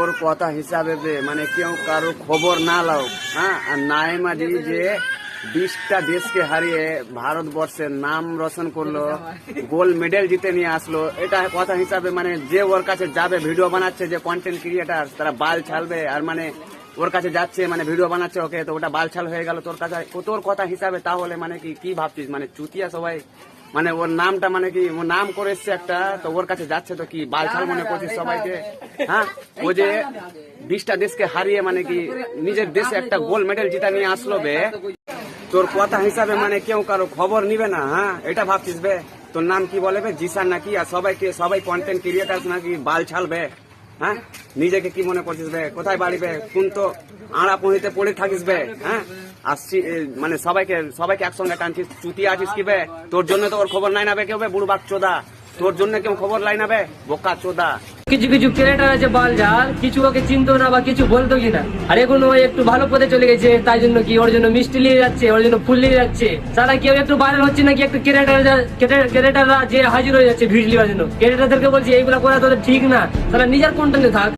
তোর কথা হিসাবে মানে কেউ কারো খবর না লাও, হ্যাঁ। আর নাইমাজি যে 20টা দেশকে হারিয়ে ভারতবর্ষের নাম রোশন করলো, গোল্ড মেডেল জিতে নিয়ে আসলো, এটা কথা হিসাবে মানে যে ওর কাছে যাবে ভিডিও বানাচ্ছে, যে কন্টেন্ট ক্রিয়েটার তারা বাল ছালবে, আর মানে ওর কাছে যাচ্ছে মানে ভিডিও বানাচ্ছে, ওকে তো ওটা বালছাল হয়ে গেল তোর কাছে। তোর কথা হিসাবে তাহলে মানে কি ভাবছিস, মানে চুতিয়া সবাই, মানে ওর নামটা মানে কি ওর নাম করে এসছে একটা, তো ওর কাছে যাচ্ছে তো কি বালছাল মনে করছিস সবাইকে? হ্যাঁ, ও যে 20টা দেশকে হারিয়ে মানে কি নিজের দেশে একটা গোল্ড মেডেল জিতা নিয়ে আসলো বে, তোর কথা হিসাবে মানে কেউ কারো খবর নিবে না? হ্যাঁ, এটা ভাবছিস বে? তোর নাম কি বলে বে, জিসান নাকি? আর সবাই কন্টেন্ট ক্রিয়েটার নাকি বাল ছালবে? হ্যাঁ, নিজেকে কি মনে করছিস বে? কোথায় বাড়ি বে? কোন তো আড়া পহিতে পড়ে থাকিস বে? হ্যাঁ, আসছি মানে সবাইকে একসঙ্গে টানছিস, চুতিয়া আছিস কি বে? তোর জন্য তো ওর খবর নাই না বে কেউ বে, বুড়বাক চোদা, তোর জন্য কেউ খবর লাই না বে, বোকা চোদা। কিছু কিছু ক্রিয়েটার আছে বাল ঝাল, কিছু ওকে চিনতো না বা কিছু বলতো কিনা, আর এখন ও একটু ভালো পথে চলে গেছে, তাই জন্য কি ওর জন্য মিষ্টি নিয়ে যাচ্ছে, ওর জন্য ফুল নিয়ে যাচ্ছে। সারা কেউ একটু ভাইরাল হচ্ছে নাকি একটু ক্রিয়েটাররা যে হাজির হয়ে যাচ্ছে ভিডিও নেওয়ার জন্য। ক্রিয়েটারদেরকে বলছি এইগুলা করা তোদের ঠিক না, তারা নিজের কন্টেন্টে থাক।